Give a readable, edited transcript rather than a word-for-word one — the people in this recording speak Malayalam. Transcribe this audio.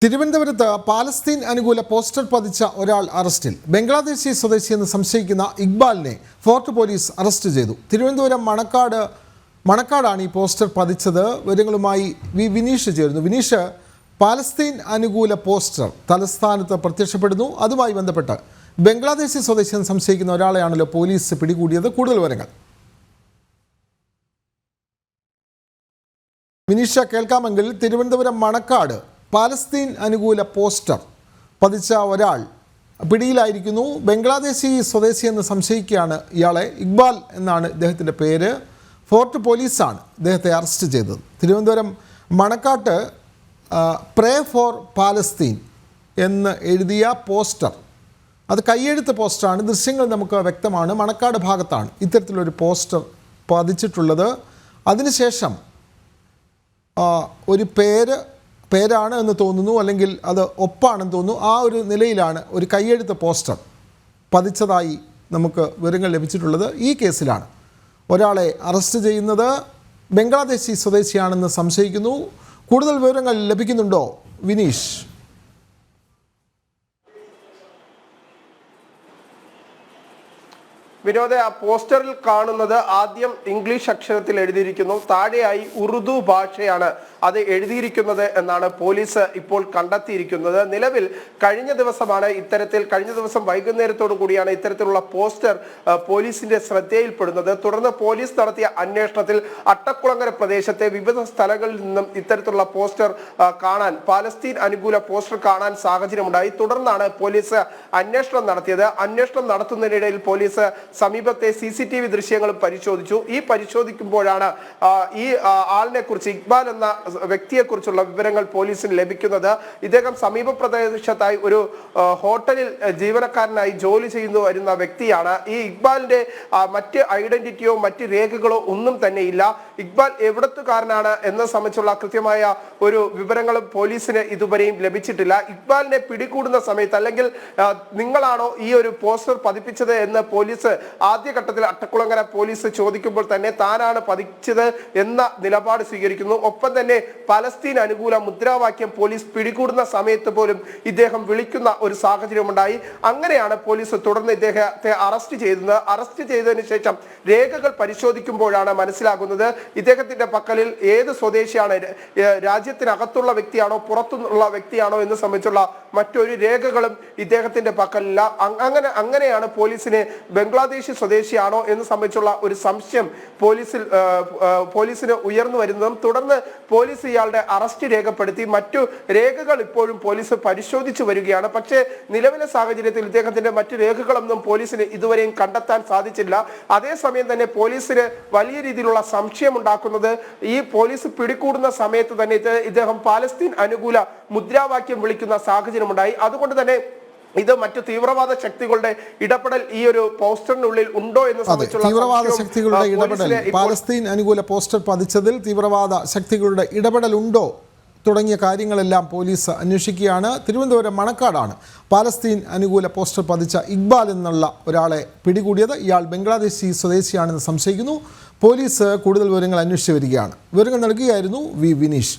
തിരുവനന്തപുരത്ത് പാലസ്തീൻ അനുകൂല പോസ്റ്റർ പതിച്ച ഒരാൾ അറസ്റ്റിൽ. ബംഗ്ലാദേശി സ്വദേശിയെന്ന് സംശയിക്കുന്ന ഇക്ബാലിനെ ഫോർട്ട് പോലീസ് അറസ്റ്റ് ചെയ്തു. തിരുവനന്തപുരം മണക്കാടാണ് ഈ പോസ്റ്റർ പതിച്ചത്. വിവരങ്ങളുമായി വിനീഷ് ചേരുന്നു. വിനീഷ്, പാലസ്തീൻ അനുകൂല പോസ്റ്റർ തലസ്ഥാനത്ത് പ്രത്യക്ഷപ്പെടുന്നു. അതുമായി ബന്ധപ്പെട്ട് ബംഗ്ലാദേശി സ്വദേശിയെന്ന് സംശയിക്കുന്ന ഒരാളെയാണല്ലോ പോലീസ് പിടികൂടിയത്. കൂടുതൽ വിവരങ്ങൾ വിനീഷ കേൾക്കാമെങ്കിൽ. തിരുവനന്തപുരം മണക്കാട് പാലസ്തീൻ അനുകൂല പോസ്റ്റർ പതിച്ച ഒരാൾ പിടിയിലായിരിക്കുന്നു. ബംഗ്ലാദേശി സ്വദേശിയെന്ന് സംശയിക്കുകയാണ് ഇയാളെ. ഇക്ബാൽ എന്നാണ് ഇദ്ദേഹത്തിൻ്റെ പേര്. ഫോർട്ട് പോലീസാണ് ഇദ്ദേഹത്തെ അറസ്റ്റ് ചെയ്തത്. Thiruvananthapuram Manakkad pray for Palestine എന്ന് എഴുതിയ പോസ്റ്റർ, അത് കയ്യെഴുത്ത് പോസ്റ്ററാണ്. ദൃശ്യങ്ങൾ നമുക്ക് വ്യക്തമാണ്. മണക്കാട് ഭാഗത്താണ് ഇത്തരത്തിലൊരു പോസ്റ്റർ പതിച്ചിട്ടുള്ളത്. അതിനുശേഷം ഒരു പേരാണ് എന്ന് തോന്നുന്നു, അല്ലെങ്കിൽ അത് ഒപ്പാണെന്ന് തോന്നുന്നു. ആ ഒരു നിലയിലാണ് ഒരു കയ്യെഴുത്ത് പോസ്റ്റർ പതിച്ചതായി നമുക്ക് വിവരങ്ങൾ ലഭിച്ചിട്ടുള്ളത്. ഈ കേസിലാണ് ഒരാളെ അറസ്റ്റ് ചെയ്യുന്നത്. ബംഗ്ലാദേശി സ്വദേശിയാണെന്ന് സംശയിക്കുന്നു. കൂടുതൽ വിവരങ്ങൾ ലഭിക്കുന്നുണ്ടോ വിനീഷ്? വിനോദ, ആ പോസ്റ്ററിൽ കാണുന്നത് ആദ്യം ഇംഗ്ലീഷ് അക്ഷരത്തിൽ എഴുതിയിരിക്കുന്നു, താഴെയായി ഉറുദു ഭാഷയാണ് അത് എഴുതിയിരിക്കുന്നത് എന്നാണ് പോലീസ് ഇപ്പോൾ കണ്ടെത്തിയിരിക്കുന്നത്. നിലവിൽ കഴിഞ്ഞ ദിവസം വൈകുന്നേരത്തോടു കൂടിയാണ് ഇത്തരത്തിലുള്ള പോസ്റ്റർ പോലീസിന്റെ ശ്രദ്ധയിൽപ്പെടുന്നത്. തുടർന്ന് പോലീസ് നടത്തിയ അന്വേഷണത്തിൽ അട്ടക്കുളങ്ങര പ്രദേശത്തെ വിവിധ സ്ഥലങ്ങളിൽ നിന്നും ഇത്തരത്തിലുള്ള പോസ്റ്റർ കാണാൻ, പാലസ്തീൻ അനുകൂല പോസ്റ്റർ കാണാൻ സാഹചര്യമുണ്ടായി. തുടർന്നാണ് പോലീസ് അന്വേഷണം നടത്തിയത്. അന്വേഷണം നടത്തുന്നതിനിടയിൽ പോലീസ് സമീപത്തെ CCTV ദൃശ്യങ്ങളും പരിശോധിച്ചു. ഈ പരിശോധിക്കുമ്പോഴാണ് ഈ ആളിനെ കുറിച്ച്, ഇക്ബാൽ എന്ന വ്യക്തിയെക്കുറിച്ചുള്ള വിവരങ്ങൾ പോലീസിന് ലഭിക്കുന്നത്. ഇദ്ദേഹം സമീപ പ്രദേശത്തായി ഒരു ഹോട്ടലിൽ ജീവനക്കാരനായി ജോലി ചെയ്തു വരുന്ന വ്യക്തിയാണ്. ഈ ഇക്ബാലിന്റെ മറ്റ് ഐഡന്റിറ്റിയോ മറ്റ് രേഖകളോ ഒന്നും തന്നെ ഇല്ല. ഇക്ബാൽ എവിടത്തുകാരനാണ് എന്നെ സംബന്ധിച്ചുള്ള കൃത്യമായ ഒരു വിവരങ്ങളും പോലീസിന് ഇതുവരെയും ലഭിച്ചിട്ടില്ല. ഇക്ബാലിനെ പിടികൂടുന്ന സമയത്ത്, അല്ലെങ്കിൽ നിങ്ങളാണോ ഈ ഒരു പോസ്റ്റർ പതിപ്പിച്ചത് എന്ന് പോലീസ് ആദ്യഘട്ടത്തിൽ അട്ടക്കുളങ്ങര പോലീസ് ചോദിക്കുമ്പോൾ തന്നെ താനാണ് പതിച്ചത് എന്ന നിലപാട് സ്വീകരിക്കുന്നു. ഒപ്പം തന്നെ പലസ്തീൻ അനുകൂല മുദ്രാവാക്യം പോലീസ് പിടികൂടുന്ന സമയത്ത് പോലും ഇദ്ദേഹം വിളിക്കുന്ന ഒരു സാഹചര്യമുണ്ടായി. അങ്ങനെയാണ് പോലീസ് തുടർന്ന് ഇദ്ദേഹത്തെ അറസ്റ്റ് ചെയ്തത്. അറസ്റ്റ് ചെയ്തതിനു ശേഷം രേഖകൾ പരിശോധിക്കുമ്പോഴാണ് മനസ്സിലാകുന്നത് ഇദ്ദേഹത്തിന്റെ പക്കലിൽ ഏത് സ്വദേശിയാണ്, രാജ്യത്തിനകത്തുള്ള വ്യക്തിയാണോ പുറത്തുള്ള വ്യക്തിയാണോ എന്ന് സംബന്ധിച്ചുള്ള മറ്റൊരു രേഖകളും ഇദ്ദേഹത്തിന്റെ പക്കലില്ല. അങ്ങനെയാണ് പോലീസിന് ബംഗ്ലാദേശി സ്വദേശിയാണോ എന്ന് സംബന്ധിച്ചുള്ള ഒരു സംശയം പോലീസിന് ഉയർന്നു വരുന്നതും തുടർന്ന് പോലീസ് ഇയാളുടെ അറസ്റ്റ് രേഖപ്പെടുത്തി. മറ്റു രേഖകൾ ഇപ്പോഴും പോലീസ് പരിശോധിച്ചു വരികയാണ്. പക്ഷേ നിലവിലെ സാഹചര്യത്തിൽ ഇദ്ദേഹത്തിന്റെ മറ്റു രേഖകളൊന്നും പോലീസിന് ഇതുവരെയും കണ്ടെത്താൻ സാധിച്ചില്ല. അതേസമയം തന്നെ പോലീസിന് വലിയ രീതിയിലുള്ള സംശയം ഉണ്ടാക്കുന്നത് ഈ പോലീസ് പിടികൂടുന്ന സമയത്ത് തന്നെ ഇദ്ദേഹം പാലസ്തീൻ അനുകൂല മുദ്രാവാക്യം വിളിക്കുന്ന സാഹചര്യമുണ്ടായി. അതുകൊണ്ട് തന്നെ ഇത് മറ്റു തീവ്രവാദ ശക്തികളുടെ ഇടപെടൽ ഈ ഒരു പോസ്റ്ററിനുള്ളിൽ ഉണ്ടോ എന്ന് സംബന്ധിച്ചുള്ള തീവ്രവാദ ശക്തികളുടെ ഇടപെടൽ, പാലസ്തീൻ അനുകൂല പോസ്റ്റർ പതിച്ചതിൽ തീവ്രവാദ ശക്തികളുടെ ഇടപെടൽ ഉണ്ടോ തുടങ്ങിയ കാര്യങ്ങളെല്ലാം പോലീസ് അന്വേഷിക്കുകയാണ്. തിരുവനന്തപുരം മണക്കാടാണ് പാലസ്തീൻ അനുകൂല പോസ്റ്റർ പതിച്ച ഇക്ബാൽ എന്നുള്ള ഒരാളെ പിടികൂടിയത്. ഇയാൾ ബംഗ്ലാദേശി സ്വദേശിയാണെന്ന് സംശയിക്കുന്നു. പോലീസ് കൂടുതൽ വിവരങ്ങൾ അന്വേഷിച്ചു വരികയാണ്. വിവരങ്ങൾ നൽകുകയായിരുന്നു വിനീഷ്.